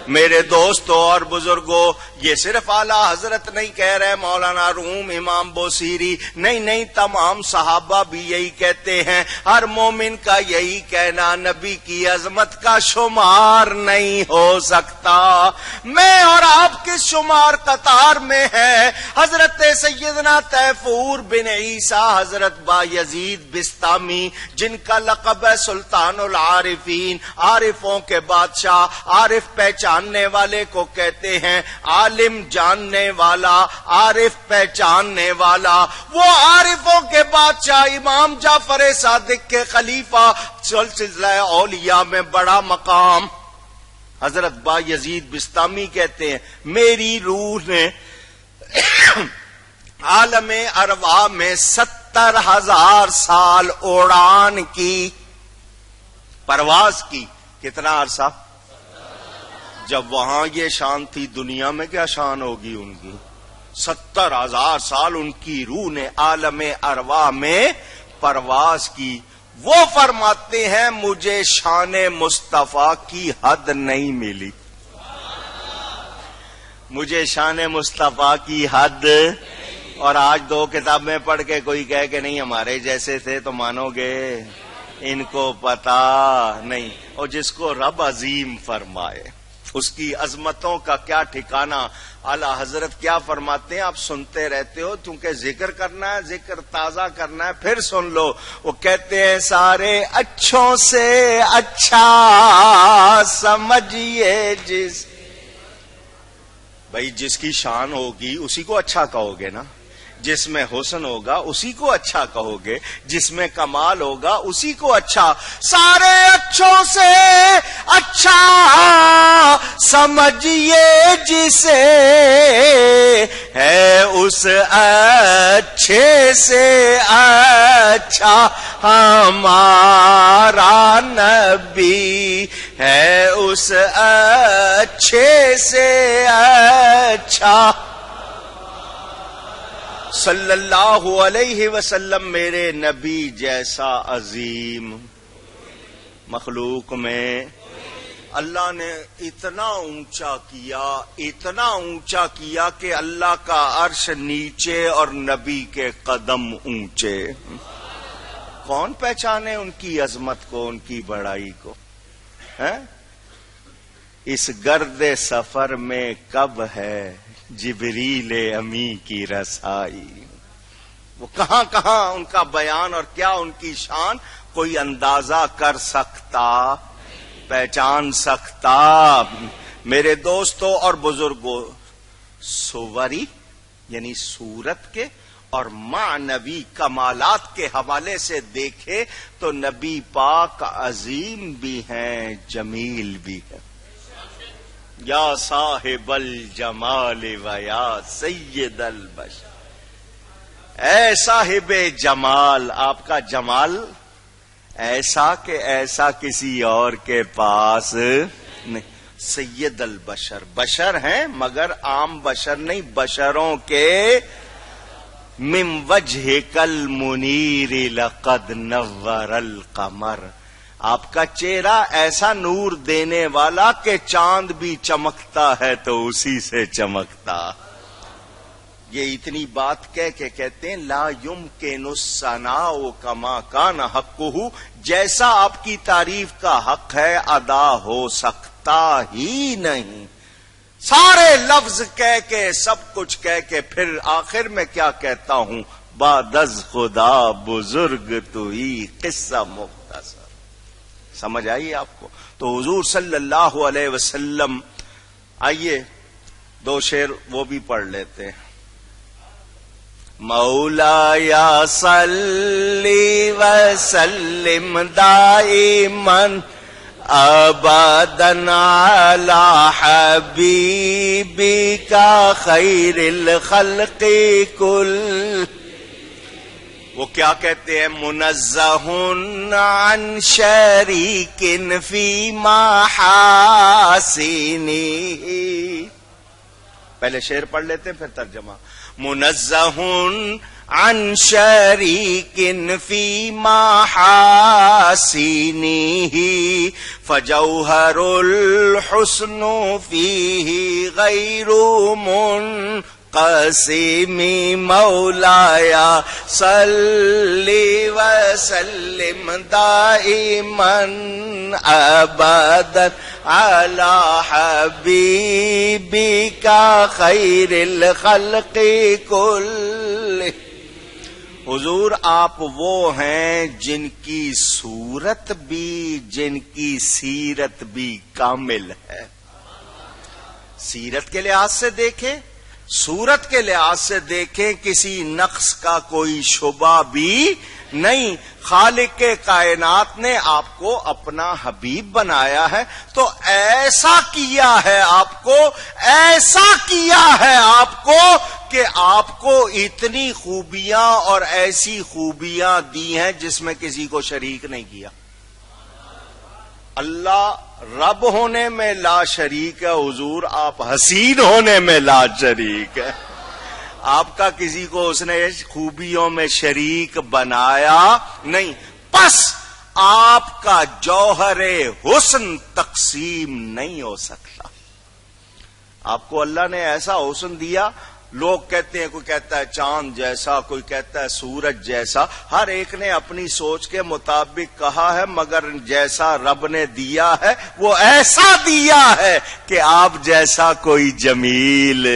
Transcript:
میرے دوستوں اور بزرگوں، یہ صرف اعلی حضرت نہیں کہہ رہے، مولانا روم، امام بوصیری نہیں، تمام صحابہ بھی یہی کہتے ہیں، ہر مومن کا یہی کہنا، نبی کی عظمت کا شمار نہیں ہو سکتا۔ میں اور آپ کس شمار قطار میں ہے؟ حضرت سیدنا تیفور بن عیسیٰ، حضرت بایزید بستامی، جن کا لقب ہے سلطان العارفین، عارفوں کے بادشاہ، عارف پہچاننے والے کو کہتے ہیں، عالم جاننے والا، عارف پہچاننے والا، وہ عارفوں کے بادشاہ امام جعفر صادق کے خلیفہ، سلسلہ اولیاء میں بڑا مقام، حضرت بایزید بستامی کہتے ہیں میری روح نے عالم ارواح میں 70,000 سال اڑان کی، پرواز کی۔ کتنا عرصہ؟ جب وہاں یہ شان تھی، دنیا میں کیا شان ہوگی ان کی؟ 70,000 سال ان کی روح نے عالم ارواح میں پرواز کی۔ وہ فرماتے ہیں مجھے شان مصطفیٰ کی حد نہیں ملی، مجھے شان مصطفیٰ کی حد۔ اور آج 2 کتابیں پڑھ کے کوئی کہے کہ نہیں ہمارے جیسے تھے تو مانو گے؟ ان کو پتا نہیں۔ اور جس کو رب عظیم فرمائے اس کی عظمتوں کا کیا ٹھکانہ۔ اعلی حضرت کیا فرماتے ہیں، آپ سنتے رہتے ہو، کیونکہ ذکر کرنا ہے، ذکر تازہ کرنا ہے، پھر سن لو۔ وہ کہتے ہیں سارے اچھوں سے اچھا سمجھیے جس، بھائی جس کی شان ہوگی اسی کو اچھا کہو گے نا، جس میں حسن ہوگا اسی کو اچھا کہو گے، جس میں کمال ہوگا اسی کو اچھا۔ سارے اچھوں سے اچھا سمجھیے جسے، ہے اس اچھے سے اچھا ہمارا نبی، ہے اس اچھے سے اچھا صلی اللہ علیہ وسلم۔ میرے نبی جیسا عظیم مخلوق میں اللہ نے اتنا اونچا کیا، اتنا اونچا کیا کہ اللہ کا عرش نیچے اور نبی کے قدم اونچے۔ کون پہچانے ان کی عظمت کو، ان کی بڑائی کو؟ اس گرد سفر میں کب ہے جبریل امی کی رسائی؟ وہ کہاں کہاں ان کا بیان اور کیا ان کی شان کوئی اندازہ کر سکتا، پہچان سکتا؟ میرے دوستوں اور بزرگوں، سوری یعنی صورت کے اور معنوی کمالات کے حوالے سے دیکھے تو نبی پاک عظیم بھی ہیں، جمیل بھی ہیں۔ یا صاحب الجمال و یا سید البشر، اے صاحب جمال، آپ کا جمال ایسا کہ ایسا کسی اور کے پاس نہیں۔ سید البشر، بشر ہیں مگر عام بشر نہیں، بشروں کے من وجہک المنیر لقد نور القمر، آپ کا چہرہ ایسا نور دینے والا کہ چاند بھی چمکتا ہے تو اسی سے چمکتا۔ یہ اتنی بات کہہ کے کہتے ہیں لا یمکن الثناء کما کان حقہ، جیسا آپ کی تعریف کا حق ہے ادا ہو سکتا ہی نہیں۔ سارے لفظ کہہ کے، سب کچھ کہہ کے، پھر آخر میں کیا کہتا ہوں، بعد از خدا بزرگ تو ہی قصہ مختصر۔ سمجھ آئیے آپ کو؟ تو حضور صلی اللہ علیہ وسلم، آئیے 2 شعر وہ بھی پڑھ لیتے ہیں۔ مولا یا صلی وسلم دائماً ابداً علی حبیبک خیر الخلق کل۔ وہ کیا کہتے ہیں، منزہ عن شریک فی محاسنہ۔ پہلے شعر پڑھ لیتے ہیں پھر ترجمہ۔ منزہ عن شریک فی محاسنه فجوہر الحسن فیہ غیر منقسم مولایا صلی وسلم دائما ابدا علی حبیبک خیر الخلق کل. حضور آپ وہ ہیں جن کی صورت بھی جن کی سیرت بھی کامل ہے. سیرت کے لحاظ سے دیکھیں، صورت کے لحاظ سے دیکھیں، کسی نقص کا کوئی شبہ بھی نہیں. خالق کائنات نے آپ کو اپنا حبیب بنایا ہے تو ایسا کیا ہے آپ کو، ایسا کیا ہے آپ کو کہ آپ کو اتنی خوبیاں اور ایسی خوبیاں دی ہیں جس میں کسی کو شریک نہیں کیا. اللہ رب ہونے میں لا شریک ہے، حضور آپ حسین ہونے میں لا شریک ہے. آپ کا کسی کو اس نے خوبیوں میں شریک بنایا نہیں. پس آپ کا جوہر حسن تقسیم نہیں ہو سکتا. آپ کو اللہ نے ایسا حسن دیا، لوگ کہتے ہیں، کوئی کہتا ہے چاند جیسا، کوئی کہتا ہے سورج جیسا، ہر ایک نے اپنی سوچ کے مطابق کہا ہے، مگر جیسا رب نے دیا ہے وہ ایسا دیا ہے کہ آپ جیسا کوئی جمیل